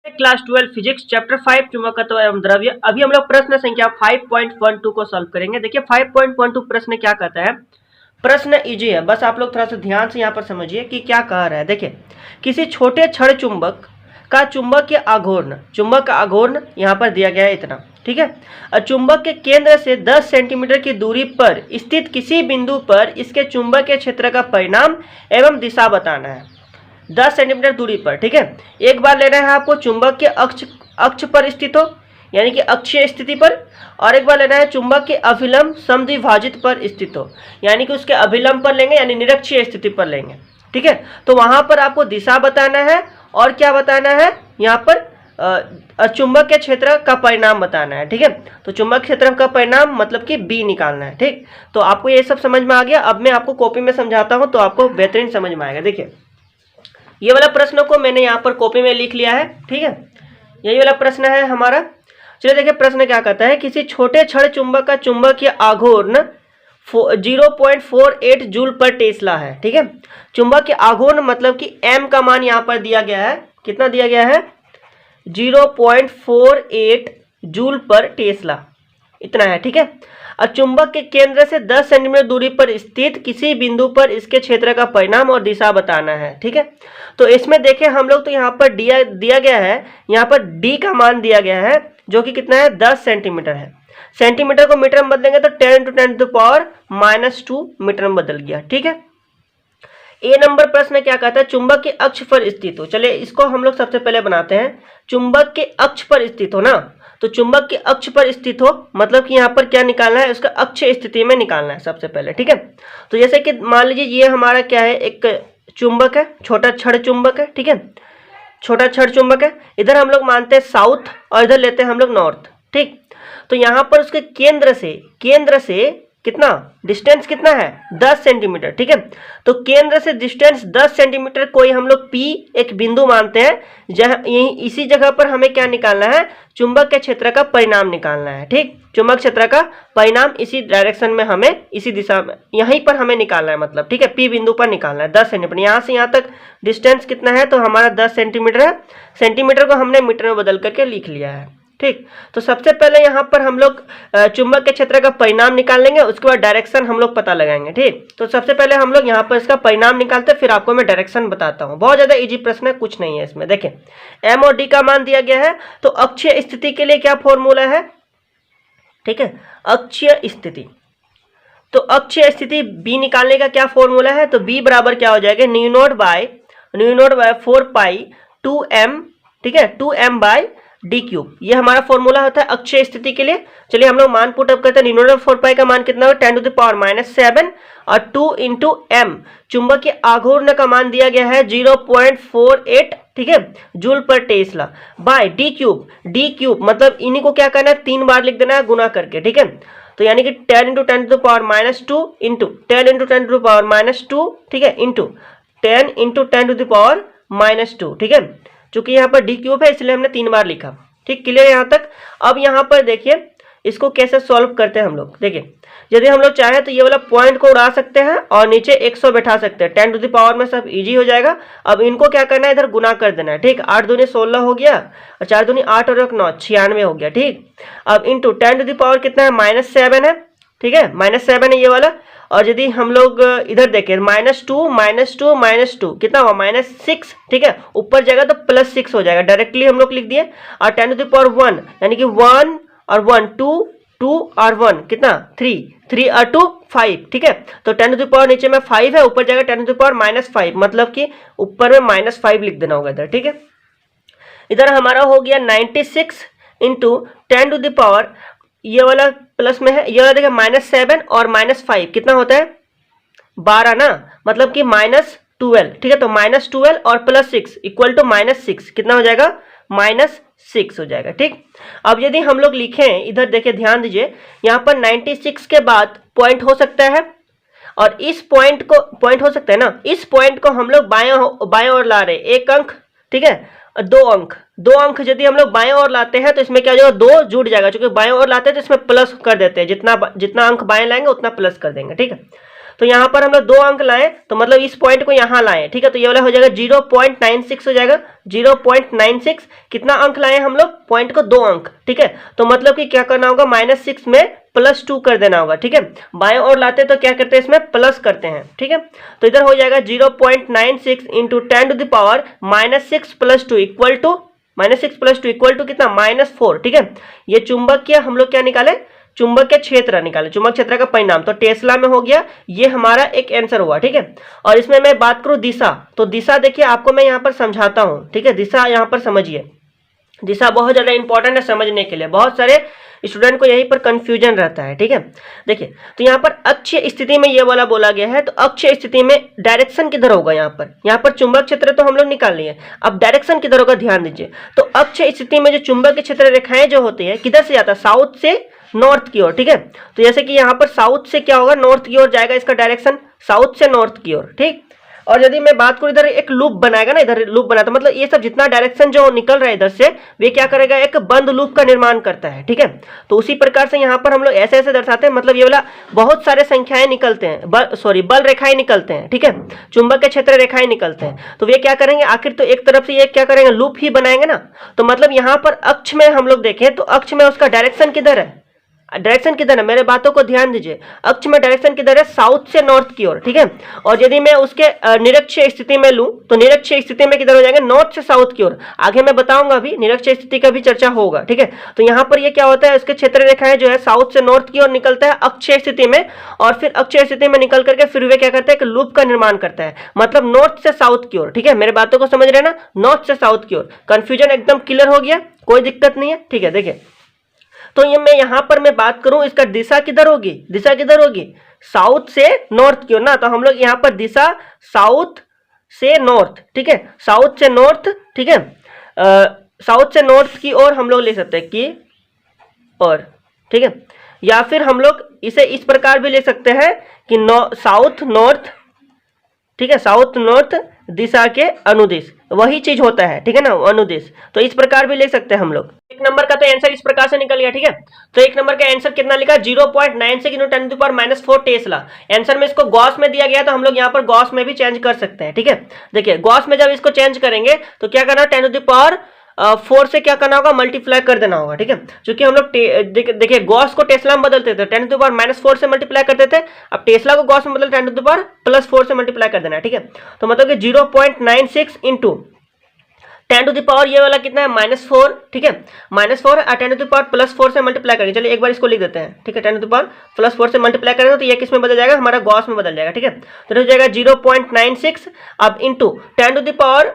Class 12 physics chapter 5 चुंबकत्व एवं द्रव्य। अभी हम लोग प्रश्न संख्या 5.12 को सॉल्व करेंगे। देखिए 5.12 प्रश्न क्या कहता है। प्रश्न इजी है, बस आप लोग थोड़ा सा ध्यान से यहाँ पर समझिए कि क्या कह रहा है। देखिए किसी छोटे क्षण चुंबक का चुंबकीय आघूर्ण, चुंबक का आघूर्ण यहाँ पर दिया गया है इतना, ठीक है। चुंबक के केंद्र से 10 सेंटीमीटर की दूरी पर स्थित किसी बिंदु पर इसके चुंबकीय क्षेत्र का परिणाम एवं दिशा बताना है। 10 सेंटीमीटर दूरी पर, ठीक है। एक बार लेना है आपको चुंबक के अक्ष पर स्थित हो, यानी कि अक्षीय स्थिति पर, और एक बार लेना है चुंबक के अभिलंब समद्विभाजित पर स्थित हो, यानी कि उसके अभिलंब पर लेंगे, यानी निरक्षीय स्थिति पर लेंगे, ठीक है। तो वहां पर आपको दिशा बताना है और क्या बताना है, यहाँ पर चुंबक के क्षेत्र का परिणाम बताना है, ठीक है। तो चुंबक क्षेत्र का परिणाम मतलब कि बी निकालना है, ठीक। तो आपको ये सब समझ में आ गया। अब मैं आपको कॉपी में समझाता हूँ तो आपको बेहतरीन समझ में आएगा। देखिए ये वाला प्रश्न को मैंने यहाँ पर कॉपी में लिख लिया है, ठीक है। यही वाला प्रश्न है हमारा। चलिए देखिए प्रश्न क्या कहता है। किसी छोटे क्षण चुंबक का चुंबकीय आघूर्ण 0.48 जूल पर टेस्ला है, ठीक है। चुंबक के आघूर्ण मतलब कि m का मान यहाँ पर दिया गया है, कितना दिया गया है, 0.48 जूल पर टेस्ला, इतना है, ठीक है। और चुंबक के केंद्र से 10 सेंटीमीटर दूरी पर स्थित किसी बिंदु पर इसके क्षेत्र का परिणाम और दिशा बताना है, ठीक है। तो इसमें देखें हम लोग, तो यहाँ पर दिया गया है, यहाँ पर डी का मान दिया गया है जो कि कितना है, 10 सेंटीमीटर है। सेंटीमीटर को मीटर में बदलेंगे तो 10 × 10⁻² मीटर में बदल गया, ठीक है। ए नंबर प्रश्न क्या कहता है, चुंबक के अक्ष पर स्थित हो। चलिए इसको हम लोग सबसे पहले बनाते हैं। चुंबक के अक्ष पर स्थित हो ना, तो चुंबक के अक्ष पर स्थित हो मतलब कि यहाँ पर क्या निकालना है, उसका अक्ष स्थिति में निकालना है सबसे पहले, ठीक है। तो जैसे कि मान लीजिए ये हमारा क्या है, एक चुंबक है, छोटा क्षण चुंबक है, ठीक है, छोटा क्षण चुंबक है। इधर हम लोग मानते हैं साउथ और इधर लेते हैं हम लोग नॉर्थ, ठीक। तो यहाँ पर उसके केंद्र से कितना डिस्टेंस कितना है, 10 सेंटीमीटर, ठीक है। तो केंद्र से डिस्टेंस 10 सेंटीमीटर कोई हम लोग P एक बिंदु मानते हैं, जहां यही इसी जगह पर हमें क्या निकालना है, चुंबक के क्षेत्र का परिणाम निकालना है, ठीक। चुंबक क्षेत्र का परिणाम इसी डायरेक्शन में हमें, इसी दिशा में यहीं पर हमें निकालना है, मतलब ठीक है, P बिंदु पर निकालना है 10 सेंटीमीटर। यहाँ से यहाँ तक डिस्टेंस कितना है, तो हमारा 10 सेंटीमीटर है। सेंटीमीटर को हमने मीटर में बदल करके लिख लिया है, ठीक। तो सबसे पहले यहाँ पर हम लोग चुंबक के क्षेत्र का परिणाम निकाल लेंगे, उसके बाद डायरेक्शन हम लोग पता लगाएंगे, ठीक। तो सबसे पहले हम लोग यहाँ पर इसका परिणाम निकालते हैं, फिर आपको मैं डायरेक्शन बताता हूँ। बहुत ज़्यादा इजी प्रश्न है, कुछ नहीं है इसमें। देखें m और d का मान दिया गया है, तो अक्षीय स्थिति के लिए क्या फॉर्मूला है, ठीक है, अक्षीय स्थिति। तो अक्षीय स्थिति b निकालने का क्या फॉर्मूला है, तो b बराबर क्या हो जाएगा, न्यू नॉट बाय 4π2m, ठीक है, 2m/d³। ये हमारा फॉर्मूला होता है अक्षीय स्थिति के लिए। चलिए हम लोग मान पुट अप करते हैं। न्यू नॉट 4π का मान कितना होगा, 10⁻⁻⁷ और 2 × m। चुंबक के आघूर्ण का मान दिया गया है 0.48, ठीक है, जूल पर टेस्ला, बाय d³ मतलब इन्हीं को क्या करना है, 3 बार लिख देना है गुना करके, ठीक है। तो यानी कि 10 × 10⁻² इंटू 10 × 10⁻², ठीक है, इंटू 10 × 10⁻², ठीक है। चूंकि यहाँ पर d³ है इसलिए हमने 3 बार लिखा, ठीक, क्लियर यहाँ तक। अब यहाँ पर देखिए इसको कैसे सॉल्व करते हैं हम लोग। देखिए यदि हम लोग चाहें तो ये वाला पॉइंट को उड़ा सकते हैं और नीचे 100 बैठा सकते हैं, 10⁻⁻ में सब इजी हो जाएगा। अब इनको क्या करना है, इधर गुना कर देना है, ठीक। 8 दूनी 16 हो गया, और 4 दूनी 8 और 1 9 96 हो गया, ठीक। अब इंटू 10⁻ कितना है, -7 है, ठीक है, -7 है ये वाला। और यदि हम लोग इधर देखें -2 कितना हुआ, -6, ठीक है, ऊपर जाएगा तो +6 हो जाएगा, डायरेक्टली हम लोग लिख दिए। और 10⁻1 यानी कि 1 और 1 2 और 1 कितना 3 और 2 5, ठीक है। तो 10⁻ नीचे में 5 है, ऊपर जाएगा 10⁻⁻5, मतलब कि ऊपर में -5 लिख देना होगा इधर, ठीक है। इधर हमारा हो गया 96 इंटू 10⁻, ये वाला प्लस में है, ये वाला देखिए -7 और -5 कितना होता है, 12 ना, मतलब कि -12, ठीक है। तो -12 और +6 इक्वल टू -6 कितना हो जाएगा, -6 हो जाएगा, ठीक। अब यदि हम लोग लिखें, इधर देखिए ध्यान दीजिए, यहाँ पर 96 के बाद पॉइंट हो सकता है, और इस पॉइंट हो सकता है ना, इस पॉइंट को हम लोग बाएं ओर ला रहे, 1 अंक, ठीक है, 2 अंक यदि हम लोग बाएं ओर लाते हैं तो इसमें क्या हो जाएगा, 2 जुड़ जाएगा, क्योंकि बाएं ओर लाते हैं तो इसमें प्लस कर देते हैं, जितना अंक बाएं लाएंगे उतना प्लस कर देंगे, ठीक है। तो यहाँ पर हम लोग 2 अंक लाएं तो मतलब इस पॉइंट को यहाँ लाएं, ठीक है। तो ये वाला हो जाएगा 0.96 हो जाएगा, 0.96। कितना अंक लाए हम लोग? पॉइंट को 2 अंक, ठीक है। तो मतलब कि क्या करना होगा, -6 में +2 कर देना होगा, ठीक है। बाएं ओर लाते तो क्या करते हैं, इसमें प्लस करते हैं, ठीक है। तो इधर हो जाएगा 0.96 into 10⁻⁻6 + 2 equal to -6 + 2 equal to कितना, -4, ठीक है। ये चुंबकीय हम लोग क्या निकाले, चुंबकीय क्षेत्र निकाले, चुंबक क्षेत्र का परिणाम। तो टेस्ला में हो गया, ये हमारा एक आंसर हुआ, ठीक है। और इसमें मैं बात करूं दिशा, तो दिशा देखिए आपको मैं यहाँ पर समझाता हूं, ठीक है। दिशा यहाँ पर समझिए, दिशा बहुत ज्यादा इंपॉर्टेंट है समझने के लिए, बहुत सारे स्टूडेंट को यहीं पर कंफ्यूजन रहता है, ठीक है। देखिए तो यहाँ पर अक्षीय स्थिति में ये वाला बोला गया है, तो अक्षीय स्थिति में डायरेक्शन किधर होगा, यहाँ पर चुंबक क्षेत्र तो हम लोग निकाल लिए, अब डायरेक्शन किधर होगा ध्यान दीजिए। तो अक्षीय स्थिति में जो चुंबक क्षेत्र रेखाएं जो होती है किधर से जाता है, साउथ से नॉर्थ की ओर, ठीक है। तो जैसे कि यहाँ पर साउथ से क्या होगा, नॉर्थ की ओर जाएगा, इसका डायरेक्शन साउथ से नॉर्थ की ओर, ठीक। और यदि मैं बात करूं इधर एक लूप बनाएगा ना, इधर लूप बनाता मतलब ये सब जितना डायरेक्शन जो निकल रहा है इधर से, वे क्या करेगा, एक बंद लूप का निर्माण करता है, ठीक है। तो उसी प्रकार से यहाँ पर हम लोग ऐसे ऐसे दर्शाते हैं, मतलब ये वाला बहुत सारे संख्याएं निकलते हैं, बल रेखाएं निकलते हैं, ठीक है, चुंबक के क्षेत्र रेखाएं निकलते हैं। तो वे क्या करेंगे, आखिर तो एक तरफ से ये क्या करेंगे, लूप ही बनाएंगे ना। तो मतलब यहाँ पर अक्ष में हम लोग देखें तो अक्ष में उसका डायरेक्शन किधर है, डायरेक्शन किधर है, मेरे बातों को ध्यान दीजिए। अक्ष में डायरेक्शन किधर है, साउथ से नॉर्थ की ओर, ठीक है। और यदि मैं उसके निरक्षीय स्थिति में लूं तो निरक्षीय स्थिति में किधर हो जाएगा, नॉर्थ से साउथ की ओर। आगे मैं बताऊंगा, अभी निरक्षीय स्थिति का भी चर्चा होगा, ठीक है। तो यहाँ पर ये क्या होता है, उसके क्षेत्र रेखाएं जो है साउथ से नॉर्थ की ओर निकलता है अक्षीय स्थिति में, और फिर अक्षीय स्थिति में निकल करके फिर वे क्या करता है, एक लूप का निर्माण करता है, मतलब नॉर्थ से साउथ की ओर, ठीक है। मेरे बातों को समझ रहे हैं ना, नॉर्थ से साउथ की ओर। कंफ्यूजन एकदम क्लियर हो गया, कोई दिक्कत नहीं है, ठीक है। देखिए तो ये मैं यहाँ पर मैं बात करूं, इसका दिशा किधर होगी, दिशा किधर होगी, साउथ से नॉर्थ की ओर ना। तो हम लोग यहाँ पर दिशा साउथ से नॉर्थ, ठीक है, साउथ से नॉर्थ, ठीक है, साउथ से नॉर्थ की ओर हम लोग ले सकते हैं की और, ठीक है। या फिर हम लोग इसे इस प्रकार भी ले सकते हैं कि साउथ नॉर्थ, ठीक है, साउथ नॉर्थ दिशा के अनुदिश, वही चीज होता है, ठीक है ना, अनुदिश। तो इस प्रकार भी ले सकते हैं हम लोग। एक नंबर का तो आंसर इस प्रकार से निकल गया, ठीक है। तो एक नंबर का आंसर कितना लिखा, 0.96 × 10⁻⁻4 टेस्ला। आंसर में इसको गॉस में दिया गया, तो हम लोग यहाँ पर गॉस में भी चेंज कर सकते हैं, ठीक है। देखिए गॉस में जब इसको चेंज करेंगे तो क्या करना, 10⁻4 से क्या करना होगा, मल्टीप्लाई कर देना होगा, ठीक है। क्योंकि हम लोग देखिए गॉस को टेस्ला में बदलते थे, 10⁻⁻4 से मल्टीप्लाई करते थे, अब टेस्ला को गॉस में बदल 10⁻+4 से मल्टीप्लाई कर देना है, ठीक है। तो मतलब कि 0.96 इंटू 10⁻, ये वाला कितना है, -4, ठीक है, -4 और 10⁻+4 से मल्टीप्लाई करेंगे। चलिए एक बार इसको लिख देते हैं, ठीक है। 10⁻+4 से मल्टीप्लाई करेंगे तो ये किस में बदल जाएगा, हमारा गॉस में बदल जाएगा, ठीक है। तो हो जाएगा 0.96 अब इंटू 10⁻⁻4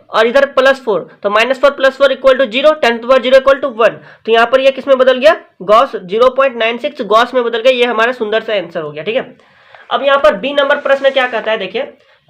और इधर +4, तो -4 + 4 इक्वल टू 0, 10⁻0 इक्वल टू 1। तो यहाँ पर ये किस में बदल गया, गॉस, 0.96 गॉस में बदल गया। ये हमारा सुंदर सा आंसर हो गया, ठीक है। अब यहाँ पर बी नंबर प्रश्न क्या कहता है, देखिए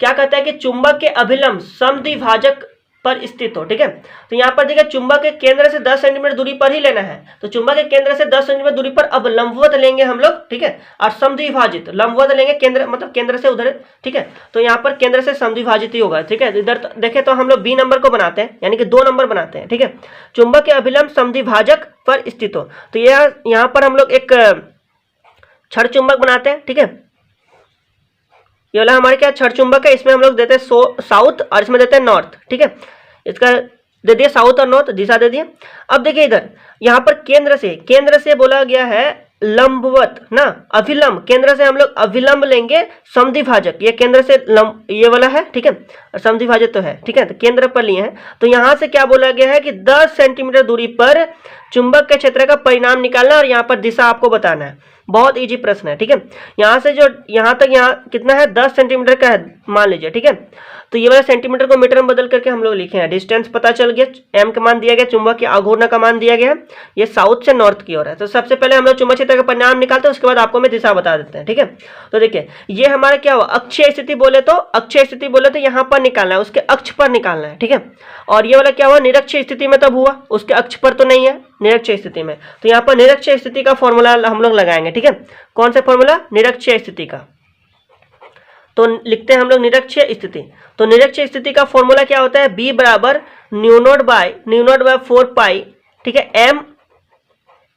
क्या कहता है कि चुंबक के अभिलंब समद्विभाजक पर स्थित हो, ठीक है। तो यहाँ पर देखिए चुंबक के केंद्र से 10 सेंटीमीटर दूरी पर ही लेना है। तो चुंबक के केंद्र से 10 सेंटीमीटर दूरी पर अब लंबवत लेंगे हम लोग, ठीक है, और समद्विभाजित लंबवत लेंगे, केंद्र मतलब केंद्र से उधर, ठीक है। तो यहाँ पर केंद्र से समद्विभाजित ही होगा, ठीक है। इधर देखें तो हम लोग बी नंबर को बनाते हैं, यानी कि 2 नंबर बनाते हैं, ठीक है। चुंबक के अभिलंब समद्विभाजक पर स्थित हो, तो यहाँ पर हम लोग एक क्षण चुंबक बनाते हैं, ठीक है। ये वाला हमारे क्या क्षण चुंबक है, इसमें हम लोग देते हैं साउथ और इसमें देते हैं नॉर्थ, ठीक है। इसका दे दिए साउथ और नॉर्थ, दिशा दे दिए। अब देखिए इधर यहाँ पर केंद्र से बोला गया है लंबवत ना, अभिलंब, केंद्र से हम लोग अभिलंब लेंगे समद्विभाजक, ये केंद्र से ये वाला है, ठीक है, और समद्विभाजक तो है, ठीक है, तो केंद्र पर लिए हैं। तो यहाँ से क्या बोला गया है कि 10 सेंटीमीटर दूरी पर चुंबक के क्षेत्र का परिणाम निकालना और यहाँ पर दिशा आपको बताना है। बहुत इजी प्रश्न है, ठीक है। यहाँ से जो यहाँ तक यहाँ कितना है, 10 सेंटीमीटर का है मान लीजिए, ठीक है। तो ये वाला सेंटीमीटर को मीटर में बदल करके हम लोग लिखे हैं, डिस्टेंस पता चल गया, एम का मान दिया गया, चुंबक की आघूर्ण का मान दिया गया, ये साउथ से नॉर्थ की ओर है। तो सबसे पहले हम लोग चुंबक क्षेत्र का परिणाम निकालते हैं, उसके बाद आपको मैं दिशा बता देते हैं, ठीक है। तो देखिए ये हमारा क्या हुआ, अक्षीय स्थिति बोले तो यहाँ पर निकालना है, उसके अक्ष पर निकालना है, ठीक है। और ये वाला क्या हुआ, निरक्षीय स्थिति में तब हुआ, उसके अक्ष पर तो नहीं है, निरक्षीय स्थिति में। तो यहाँ पर निरक्षीय स्थिति का फॉर्मूला हम लोग लगाएंगे, ठीक है। कौन सा फॉर्मूला, निरक्षीय स्थिति का। तो लिखते हैं हम लोग निरक्षीय स्थिति। तो निरक्षीय स्थिति का फॉर्मूला क्या होता है, b बराबर न्यू नॉट बाय 4 पाई, ठीक है,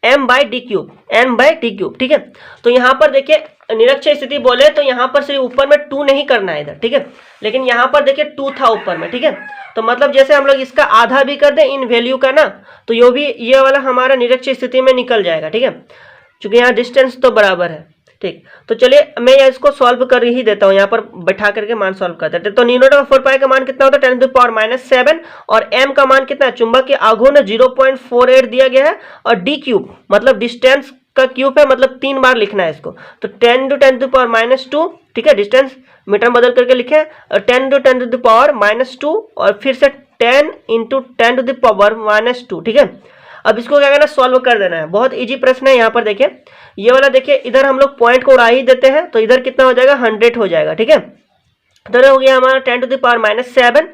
m/d क्यूब, ठीक है। तो यहाँ पर देखिए निरक्षर स्थिति बोले तो यहाँ पर सिर्फ ऊपर में 2 नहीं करना है इधर, ठीक है। लेकिन यहाँ पर देखिए 2 था ऊपर में, ठीक है। तो मतलब जैसे हम लोग इसका आधा भी कर दें इन वैल्यू का ना, तो ये वाला हमारा निरक्षर स्थिति में निकल जाएगा, ठीक है, क्योंकि यहाँ डिस्टेंस तो बराबर है, ठीक। तो चलिए मैं इसको सॉल्व कर ही देता हूँ, यहाँ पर बैठा करके मान सॉल्व कर देते हैं। तो न्यूनतम 4 पाई का मान कितना होता है 10⁻⁷ और m का मान कितना है, चुंबक के आघूर्ण 0.48 दिया गया है और d क्यूब मतलब डिस्टेंस का क्यूब है, मतलब 3 बार लिखना है इसको। तो 10⁻², ठीक है, डिस्टेंस मीटर में बदल करके लिखे और 10⁻⁻2 और फिर से 10 × 10⁻², ठीक है। अब इसको क्या करना, सॉल्व कर देना है। बहुत इजी प्रश्न है। यहाँ पर देखिए ये वाला, देखिए इधर हम लोग पॉइंट को उड़ा ही देते हैं, तो इधर कितना हो जाएगा 100 हो जाएगा, ठीक है। तो हो गया हमारा 10⁻⁷।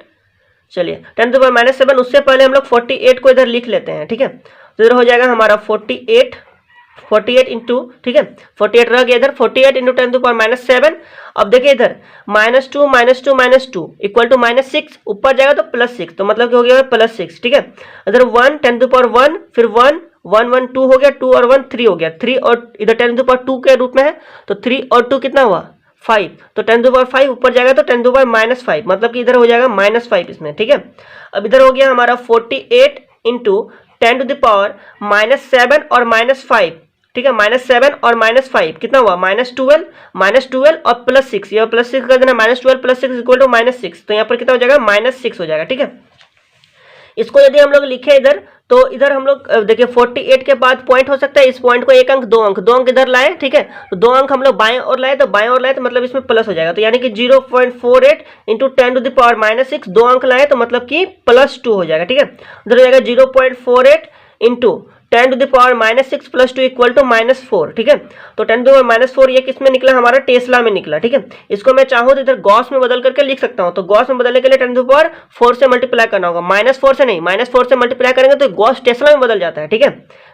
चलिए 10⁻⁷, उससे पहले हम लोग 48 को इधर लिख लेते हैं, ठीक है। तो इधर हो जाएगा हमारा 48 इंटू, ठीक है, 48 रह गया इधर, 48 इंटू 10⁻⁷। अब देखिए इधर -2 इक्वल टू -6, ऊपर जाएगा तो +6, तो मतलब हो गया +6, ठीक है। इधर 1 10⁻1, फिर 1 1 1 2 हो गया, 2 और 1 3 हो गया, 3 और इधर 10⁻2 के रूप में है, तो 3 और 2 कितना हुआ 5, तो 10⁻5 ऊपर जाएगा तो 10⁻−5, मतलब कि इधर हो जाएगा -5 इसमें, ठीक है। अब इधर हो गया हमारा 48 इंटू 10⁻⁻7 और -5, ठीक है, -7 और -5 कितना हुआ -12 और +6, ये +6 कर देना, -12 + 6 इक्वल टू -6, तो यहाँ पर कितना हो जाएगा -6 हो जाएगा, ठीक है। इसको यदि हम लोग लिखे इधर, तो इधर हम लोग देखिए 48 के बाद पॉइंट हो सकता है, इस पॉइंट को 1 अंक 2 अंक इधर लाए, ठीक है। तो 2 अंक हम लोग बाएं और लाए, तो बाएं और लाए तो मतलब इसमें प्लस हो जाएगा, तो यानी कि 0.48 इंटू 10⁻⁻6 2 अंक लाए तो मतलब कि +2 हो जाएगा, ठीक है। उधर हो जाएगा 0.48 इंटू 10⁻⁻6 + 2 इक्वल टू -4, ठीक है। तो 10⁻⁻4 ये किस में निकला, हमारा टेस्ला में निकला, ठीक है। इसको मैं चाहूँ तो इधर गॉस में बदल करके लिख सकता हूँ, तो गॉस में बदलने के लिए 10⁻4 से मल्टीप्लाई करना होगा, -4 से नहीं, -4 से मल्टीप्लाई करेंगे तो गॉस टेस्ला में बदल जाता है, ठीक है।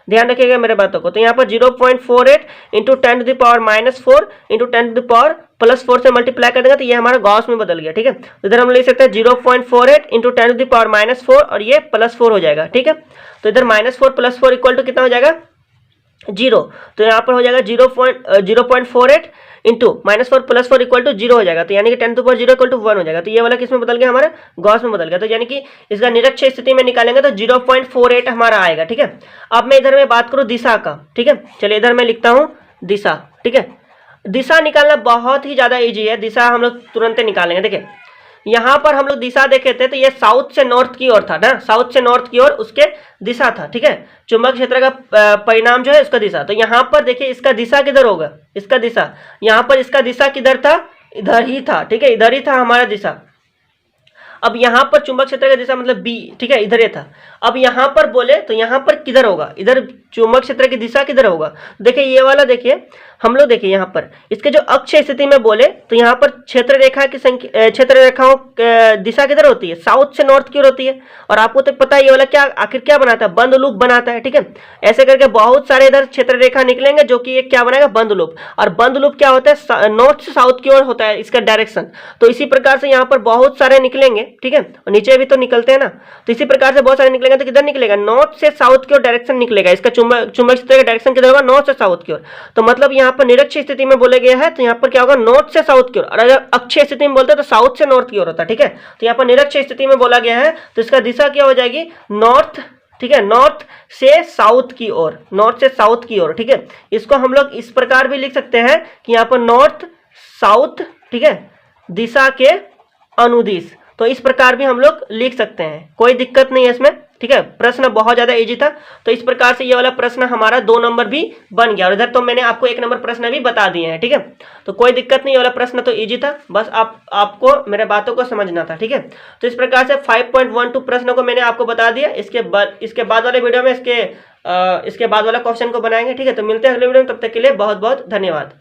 ध्यान रखिएगा मेरे बातों को। तो यहाँ पर 0.48 इंटू 10⁻⁻4 इंटू 10⁻+4 से मल्टीप्लाई कर देंगे तो ये हमारा गॉस में बदल गया, ठीक है। तो इधर हम लिख सकते हैं 0.48 इंटू 10⁻⁻4 और ये +4 हो जाएगा, ठीक है। तो इधर -4 + 4 इक्वल टू कितना हो जाएगा 0, तो यहाँ पर हो जाएगा 0.48 इंटू -4 + 4 इक्वल टू 0 हो जाएगा, तो यानी कि 10⁻0 इक्वल टू 1 हो जाएगा। तो ये वाला किस में बदल गया, हमारा गॉस में बदल गया, तो यानी कि इसका निरक्षर स्थिति में निकालेंगे तो 0.48 हमारा आएगा, ठीक है। अब मैं इधर में बात करूँ दिशा का, ठीक है। चलिए इधर मैं लिखता हूँ दिशा, ठीक है। दिशा निकालना बहुत ही ज़्यादा ईजी है, दिशा हम लोग तुरंत निकालेंगे। देखिए यहाँ पर हम लोग दिशा देखे थे तो ये साउथ से नॉर्थ की ओर था ना, साउथ से नॉर्थ की ओर उसके दिशा था, ठीक है। चुंबक क्षेत्र का परिणाम जो है उसका दिशा, तो यहाँ पर देखिए इसका दिशा किधर होगा, इसका दिशा यहाँ पर, इसका दिशा किधर था, इधर ही था, ठीक है, इधर ही था हमारा दिशा। अब यहाँ पर चुंबक क्षेत्र का दिशा मतलब बी, ठीक है, इधर ये था। अब यहाँ पर बोले तो यहाँ पर किधर होगा, इधर चुंबक क्षेत्र की दिशा किधर होगा, देखिए ये वाला, देखिए हम लोग देखिए यहाँ पर इसके जो अक्ष स्थिति में बोले तो यहाँ पर क्षेत्र रेखा की संख्या, क्षेत्र रेखाओं दिशा किधर होती है, साउथ से नॉर्थ की ओर होती है। और आपको तो पता है ये वाला क्या आखिर क्या बनाता है, बंद लूप बनाता है, ठीक है। ऐसे करके बहुत सारे इधर क्षेत्र रेखा निकलेंगे जो कि ये क्या बनाएगा, बंद लूप। और बंद लूप क्या होता है, नॉर्थ से साउथ की ओर होता है इसका डायरेक्शन। तो इसी प्रकार से यहाँ पर बहुत सारे निकलेंगे, ठीक है, और नीचे भी तो निकलते हैं ना, तो इसी प्रकार से बहुत सारे निकलेंगे। तो किधर निकलेगा, नॉर्थ से साउथ की ओर डायरेक्शन निकलेगा, इसका चुंबक क्षेत्र का डायरेक्शन किधर होगा, नॉर्थ से साउथ की ओर। तो मतलब यहाँ पर निरक्षीय स्थिति में बोले गया है तो यहाँ पर क्या होगा, नॉर्थ से साउथ की ओर। और अगर अक्षीय स्थिति में बोलते हैं तो साउथ से नॉर्थ की ओर होता है, ठीक है। तो यहाँ पर निरक्षीय स्थिति में बोला गया है तो इसका दिशा क्या हो जाएगी, नॉर्थ, ठीक है, नॉर्थ से साउथ की ओर, नॉर्थ से साउथ की ओर, ठीक है। इसको हम लोग इस प्रकार भी लिख सकते हैं कि यहाँ पर नॉर्थ साउथ, ठीक है, दिशा के अनुदिश, तो इस प्रकार भी हम लोग लिख सकते हैं, कोई दिक्कत नहीं है इसमें, ठीक है। प्रश्न बहुत ज्यादा इजी था, तो इस प्रकार से ये वाला प्रश्न हमारा 2 नंबर भी बन गया। और इधर तो मैंने आपको 1 नंबर प्रश्न भी बता दिए हैं, ठीक है। तो कोई दिक्कत नहीं, ये वाला प्रश्न तो इजी था, बस आपको मेरे बातों को समझना था, ठीक है। तो इस प्रकार से 5.12 प्रश्न को मैंने आपको बता दिया। इसके बाद वाले वीडियो में इसके बाद वाला क्वेश्चन को बनाएंगे, ठीक है। तो मिलते हैं अगले वीडियो में, तब तक के लिए बहुत बहुत धन्यवाद।